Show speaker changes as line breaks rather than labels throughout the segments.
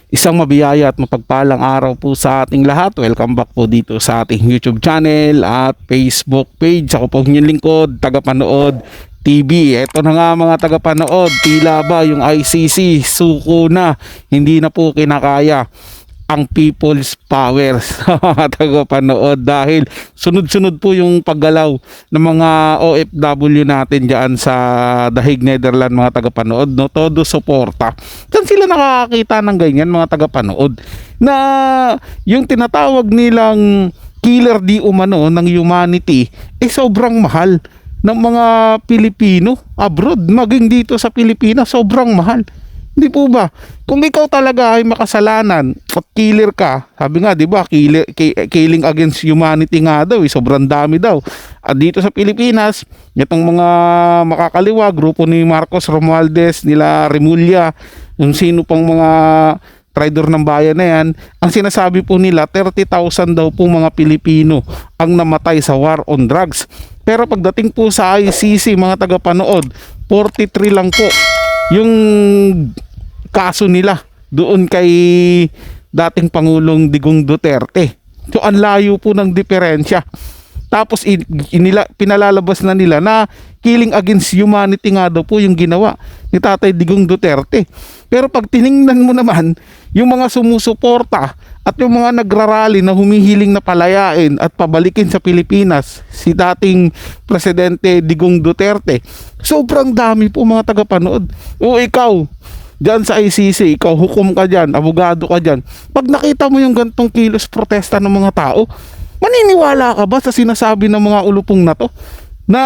Isang mabiyaya at mapagpalang araw po sa ating lahat. Welcome back po dito sa ating YouTube channel at Facebook page. Ako po inyong lingkod, tagapanood TV. Ito na nga mga tagapanood, tila ba yung ICC suko na, hindi na po kinakaya ang people's power sa mga tagapanood dahil sunod-sunod po yung paggalaw ng mga OFW natin dyan sa The Hague, Netherlands, mga tagapanood, no? Todo suporta. Saan sila nakakakita ng ganyan, mga tagapanood, na yung tinatawag nilang killer di umano ng humanity sobrang mahal ng mga Pilipino abroad, maging dito sa Pilipinas sobrang mahal. Hindi po ba? Kung ikaw talaga ay makasalanan at killer ka, sabi nga, di ba, killing against humanity nga daw, sobrang dami daw. At dito sa Pilipinas, itong mga makakaliwa, grupo ni Marcos Romualdez, nila Remulla, yung sino pang mga traidor ng bayan na yan, ang sinasabi po nila, 30,000 daw po mga Pilipino ang namatay sa war on drugs. Pero pagdating po sa ICC, mga tagapanood, 43 lang po yung kaso nila doon kay dating Pangulong Digong Duterte. So ang layo po ng diferensya. Tapos pinalalabas na nila na killing against humanity nga daw po yung ginawa ni Tatay Digong Duterte. Pero pag tiningnan mo naman yung mga sumusuporta at yung mga nagrarally na humihiling na palayain at pabalikin sa Pilipinas si dating Presidente Digong Duterte, sobrang dami po mga tagapanood. O ikaw dyan sa ICC, ikaw hukom ka dyan, abogado ka dyan, pag nakita mo yung gantong kilos protesta ng mga tao, maniniwala ka ba sa sinasabi ng mga ulupong na to na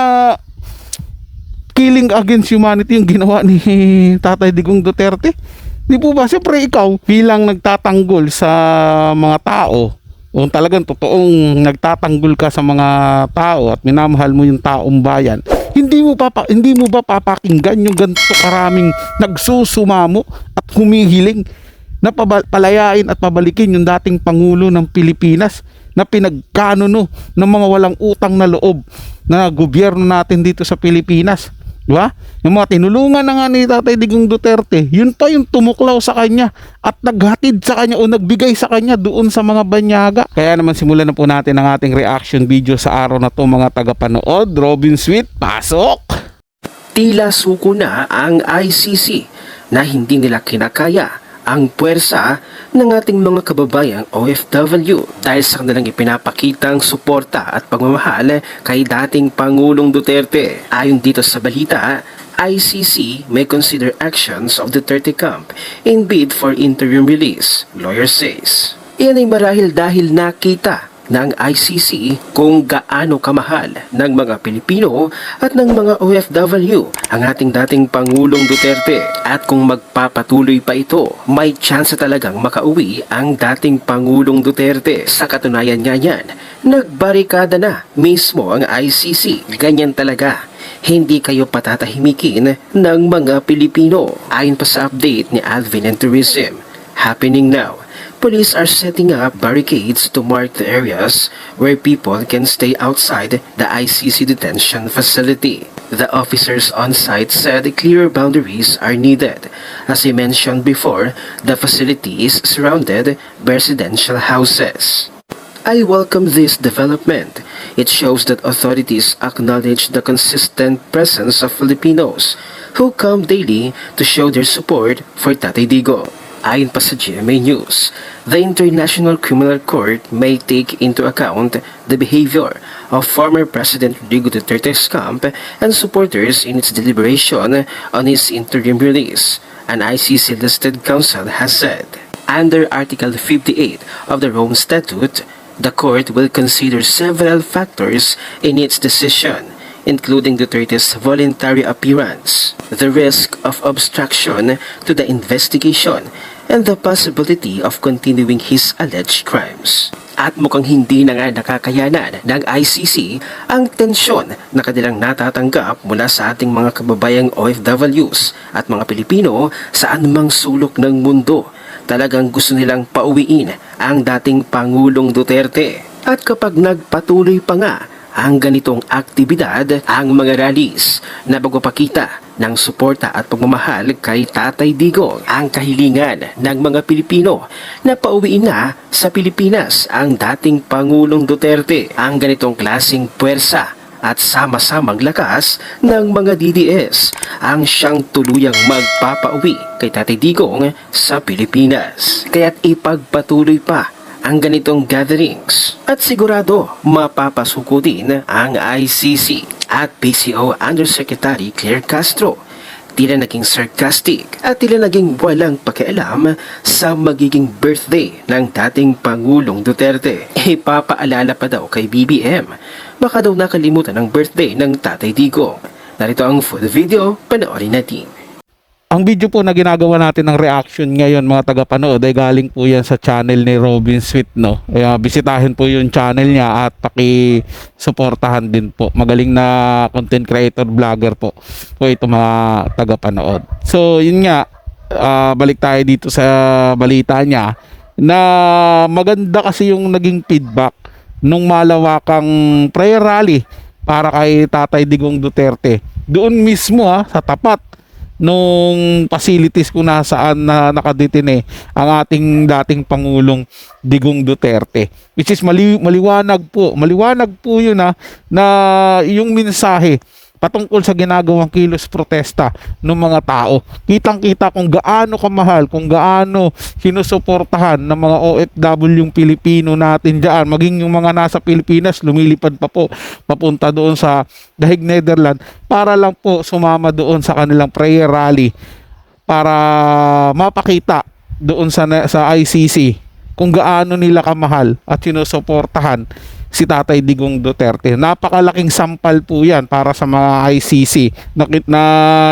killing against humanity yung ginawa ni Tatay Digong Duterte? Di po ba? Siyempre ikaw bilang nagtatanggol sa mga tao, kung talagang totoong nagtatanggol ka sa mga tao at minamahal mo yung taong bayan, hindi mo ba papakinggan yung ganito karaming nagsusumamo at humihiling na palayain at pabalikin yung dating Pangulo ng Pilipinas na pinagkanuno ng mga walang utang na loob na gobyerno natin dito sa Pilipinas? Diba? Yung mga tinulungan na nga ni Tatay Digong Duterte, yun pa yung tumuklaw sa kanya at naghatid sa kanya o nagbigay sa kanya doon sa mga banyaga. Kaya naman simulan na po natin ang ating reaction video sa araw na to, mga tagapanood. Robin Sweet, pasok!
Tila suko na ang ICC na hindi nila kinakaya ang puwersa ng ating mga kababayang OFW dahil sa kanilang ipinapakitang suporta at pagmamahal kay dating Pangulong Duterte. Ayon dito sa balita, ICC may consider actions of Duterte camp in bid for interim release, lawyer says. Iyan ay marahil dahil nakita ng ICC kung gaano kamahal ng mga Pilipino at ng mga OFW ang ating dating Pangulong Duterte, at kung magpapatuloy pa ito, may tsansa talagang makauwi ang dating Pangulong Duterte. Sa katunayan nga yan, nagbarikada na mismo ang ICC. Ganyan talaga, hindi kayo patatahimikin ng mga Pilipino. Ayon pa sa update ni Advin and Tourism, happening now, police are setting up barricades to mark the areas where people can stay outside the ICC detention facility. The officers on site said clear boundaries are needed. As I mentioned before, the facility is surrounded by residential houses. I welcome this development. It shows that authorities acknowledge the consistent presence of Filipinos who come daily to show their support for Tatay Digong. Ayon pa sa GMA News, the International Criminal Court may take into account the behavior of former President Rodrigo Duterte's camp and supporters in its deliberation on his interim release, an ICC-listed counsel has said. Under Article 58 of the Rome Statute, the court will consider several factors in its decision, including Duterte's voluntary appearance, the risk of obstruction to the investigation, and the possibility of continuing his alleged crimes. At mukhang hindi na nga nakakayanan ng ICC ang tensyon na kanilang natatanggap mula sa ating mga kababayang OFWs at mga Pilipino sa anumang sulok ng mundo. Talagang gusto nilang pauwiin ang dating Pangulong Duterte. At kapag nagpatuloy pa nga ang ganitong aktibidad, ang mga rallies na pagpapakita ng suporta at pagmamahal kay Tatay Digong. Ang kahilingan ng mga Pilipino na pauwiin na sa Pilipinas ang dating Pangulong Duterte. Ang ganitong klaseng puwersa at sama-samang lakas ng mga DDS ang siyang tuluyang magpapauwi kay Tatay Digong sa Pilipinas. Kaya't ipagpatuloy pa ang ganitong gatherings at sigurado mapapasuko din ang ICC at PCO Undersecretary Claire Castro. Tila naging sarcastic at tila naging walang pakialam sa magiging birthday ng dating Pangulong Duterte. Ipapaalala pa daw kay BBM, baka daw nakalimutan ang birthday ng Tatay Digong. Narito ang full video, panoorin natin.
Ang video po na ginagawa natin ng reaction ngayon mga tagapanood ay galing po yan sa channel ni Robin Sweet, no? Kaya bisitahin po yung channel niya at paki-suportahan din po. Magaling na content creator vlogger po ito mga tagapanood. So yun nga, balik tayo dito sa balita niya na maganda kasi yung naging feedback nung malawakang prayer rally para kay Tatay Digong Duterte. Doon mismo sa tapat nung facilities kung nasaan na nakadetine ang ating dating Pangulong Digong Duterte, which is maliwanag po yun na yung mensahe patungkol sa ginagawang kilos protesta ng mga tao. Kitang-kita kung gaano kamahal, kung gaano sinusuportahan ng mga OFW yung Pilipino natin diyan, maging yung mga nasa Pilipinas lumilipad pa po papunta doon sa Dahig, Netherlands para lang po sumama doon sa kanilang prayer rally para mapakita doon sa ICC kung gaano nila kamahal at sinusuportahan si Tatay Digong Duterte. Napakalaking sampal po yan para sa mga ICC na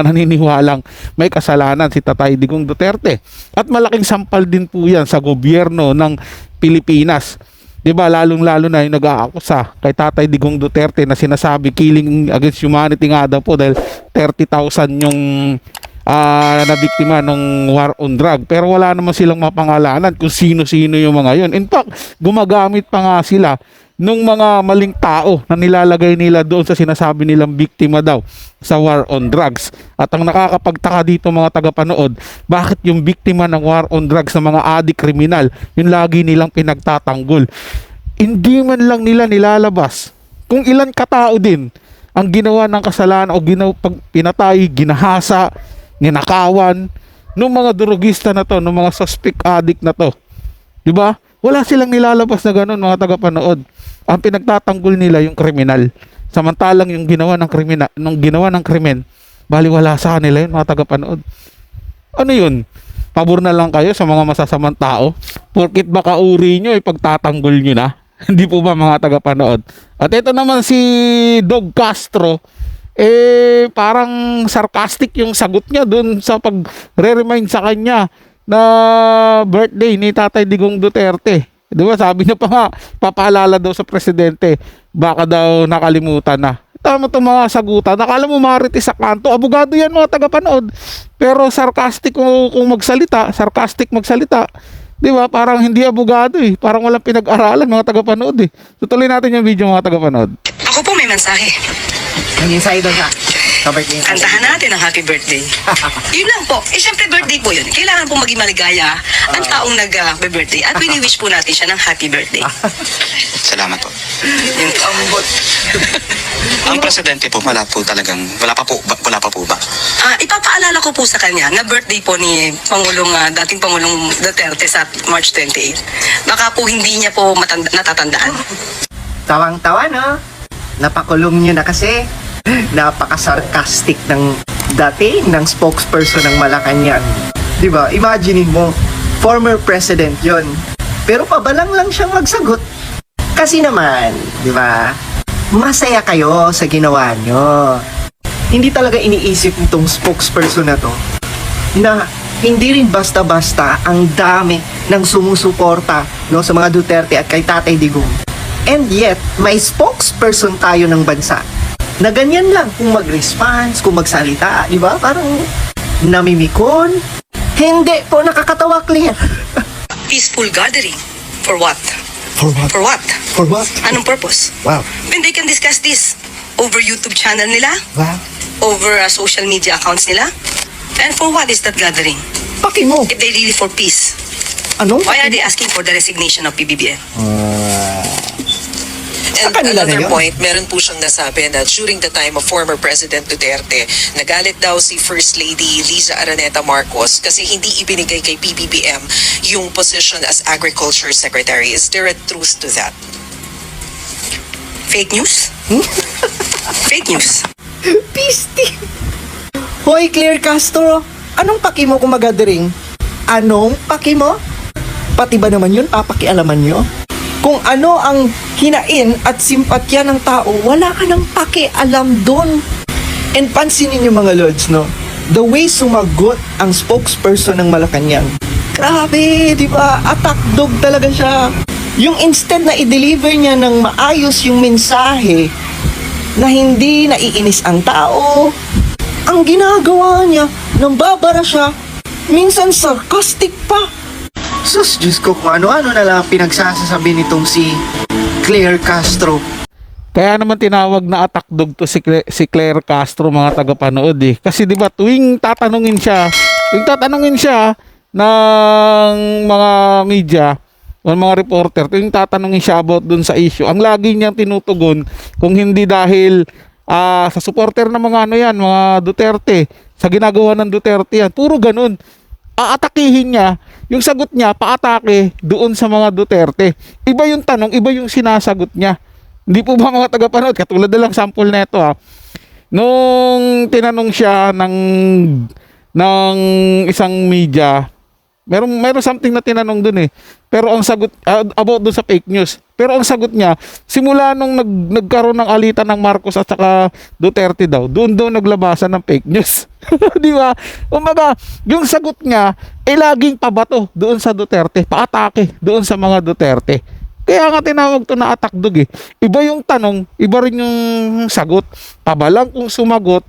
naniniwalang may kasalanan si Tatay Digong Duterte. At malaking sampal din po yan sa gobyerno ng Pilipinas. Diba, lalong-lalo na yung nag-aakusa kay Tatay Digong Duterte na sinasabi killing against humanity nga daw po dahil 30,000 yung na biktima ng war on drug. Pero wala naman silang mapangalanan kung sino-sino yung mga yun. In fact, gumagamit pa nga sila nung mga maling tao na nilalagay nila doon sa sinasabi nilang biktima daw sa war on drugs. At ang nakakapagtaka dito mga tagapanood, bakit yung biktima ng war on drugs na mga adik kriminal, yung lagi nilang pinagtatanggol, hindi man lang nila nilalabas kung ilan katao din ang ginawa ng kasalanan o pinatay, ginahasa, ninakawan ng mga drugista na to, ng mga suspect addict na to. Diba? Wala silang nilalabas na ganun mga tagapanood. Ang pinagtatanggol nila yung kriminal. Samantalang yung ginawa ng krimen, baliwala sa kanila yun mga tagapanood. Ano yun? Pabor na lang kayo sa mga masasamang tao? Porkit baka uri nyo, ipagtatanggol nyo na? Hindi po ba mga tagapanood? At ito naman si Dog Castro, parang sarcastic yung sagot niya dun sa pag-remind sa kanya na birthday ni Tatay Digong Duterte. Diba, sabi niya pa nga, papaalala daw sa presidente, baka daw nakalimutan na. Tama itong mga sagutan. Nakala mo marites sa kanto. Abogado yan mga tagapanood. Pero sarcastic kung magsalita, Diba, parang hindi abogado Parang walang pinag-aralan mga tagapanood Tutuloy natin yung video mga tagapanood.
Ako po may mensahe.
Ang inside doon sa birthday.
Kantahan natin ang happy birthday. Yun lang po. Siyempre birthday po yun. Kailangan po maging maligaya ang taong nag-birthday. At wini-wish po natin siya ng happy birthday.
Salamat po.
Yun po.
Ang presidente po, wala pa po ba?
Ipapaalala ko po sa kanya na birthday po ni dating Pangulong Duterte sa March 28. Baka po hindi niya po natatandaan.
Tawang-tawa, no? Napakulong nyo na kasi. Napaka-sarcastic ng spokesperson ng Malacanang. Diba? Imagine mo, former president yon. Pero pabalang lang siyang magsagot. Kasi naman, diba? Masaya kayo sa ginawa nyo. Hindi talaga iniisip nitong spokesperson na to na hindi rin basta-basta ang dami ng sumusuporta sa mga Duterte at kay Tatay Digong. And yet, may spokesperson tayo ng bansa na ganyan lang kung mag-response, kung magsalita, di ba? Parang namimikon. Hindi po, nakakatawa, clear.
Peaceful gathering. For what?
For what?
For what?
For what?
Anong purpose?
Wow.
When they can discuss this over YouTube channel nila,
Wow.
over social media accounts nila? And for what is that gathering?
Paki mo.
If they really for peace,
Anong?
why are they asking for the resignation of PBBM?
Sa
And
kanila na
another
yun.
point, meron po siyang nasabi na during the time of former President Duterte, nagalit daw si First Lady Liza Araneta Marcos kasi hindi ibinigay kay PBBM yung position as Agriculture Secretary. Is there a truth to that?
Fake news? Fake news.
Pisti. Hoy, Claire Castro, anong paki mo kung magathering? Anong paki mo? Pati ba naman yun papakialaman nyo? Kung ano ang hinain at simpatya ng tao, wala ka nang pakialam doon. And pansinin nyo mga lords, no? The way sumagot ang spokesperson ng Malacanang. Grabe, di ba? Attack dog talaga siya. Yung instead na i-deliver niya ng maayos yung mensahe na hindi naiinis ang tao, ang ginagawa niya, nambabara siya, minsan sarcastic pa. Sus, Diyos ko, kung ano-ano na lang pinagsasasabi nitong si Claire Castro.
Kaya naman tinawag na attack dog to si Claire Castro, mga tagapanood eh. Kasi 'di ba tuwing tatanungin siya ng mga media o mga reporter, tuwing tatanungin siya about dun sa issue, ang lagi niyang tinutugon kung hindi dahil sa supporter ng mga mga Duterte, sa ginagawa ng Duterte yan, puro ganun. Aatakihin niya, yung sagot niya, paatake doon sa mga Duterte. Iba yung tanong, iba yung sinasagot niya. Hindi po ba mga tagapanood? Katulad na lang sample nito Nung tinanong siya ng isang media, meron something na tinanong dun eh. Pero ang sagot, about dun sa fake news. Pero ang sagot niya, simula nung nagkaroon ng alitan ng Marcos at saka Duterte doon naglabasan ng fake news. Di ba? Umaga, yung sagot niya, laging pabato doon sa Duterte, paatake doon sa mga Duterte. Kaya nga tinawag to na attack dog eh. Iba yung tanong, iba rin yung sagot. Pabalang kung sumagot,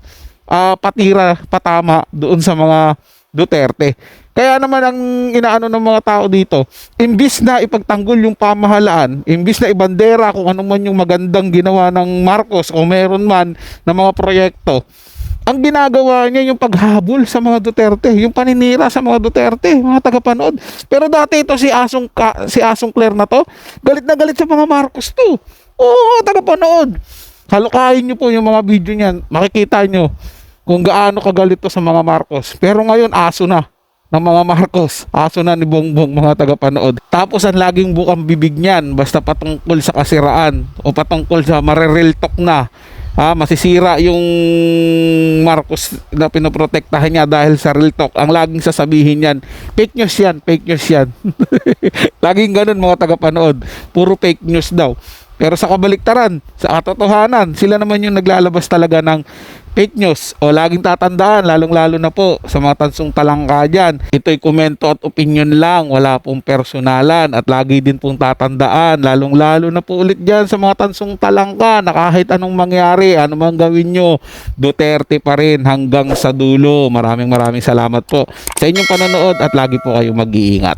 patira, patama doon sa mga Duterte. Kaya naman ang inaano ng mga tao dito, imbis na ipagtanggol yung pamahalaan, imbis na ibandera kung ano man yung magandang ginawa ng Marcos o meron man na mga proyekto, ang ginagawa niya yung paghabol sa mga Duterte, yung paninira sa mga Duterte, mga tagapanood. Pero dati ito si Asong Claire na to, galit na galit sa mga Marcos to. Oo, mga tagapanood. Halukayin niyo po yung mga video niyan, makikita niyo kung gaano kagalit to sa mga Marcos. Pero ngayon aso na ng mga Marcos, aso na ni Bongbong, mga tagapanood. Tapos ang laging bukang bibig niyan basta patungkol sa kasiraan o patungkol sa marereal talk na masisira yung Marcos na pinoprotektahan niya dahil sa real talk. Ang laging sasabihin niyan, fake news yan, fake news yan. Laging ganun mga tagapanood, puro fake news daw. Pero sa kabaliktaran, sa katotohanan, sila naman yung naglalabas talaga ng fake news. O laging tatandaan, lalong-lalo na po sa mga tansong talangka dyan. Ito'y komento at opinion lang, wala pong personalan. At lagi din pong tatandaan, lalong-lalo na po ulit dyan sa mga tansong talangka na kahit anong mangyari, anumang gawin nyo, Duterte pa rin hanggang sa dulo. Maraming salamat po sa inyong panonood at lagi po kayong mag-iingat.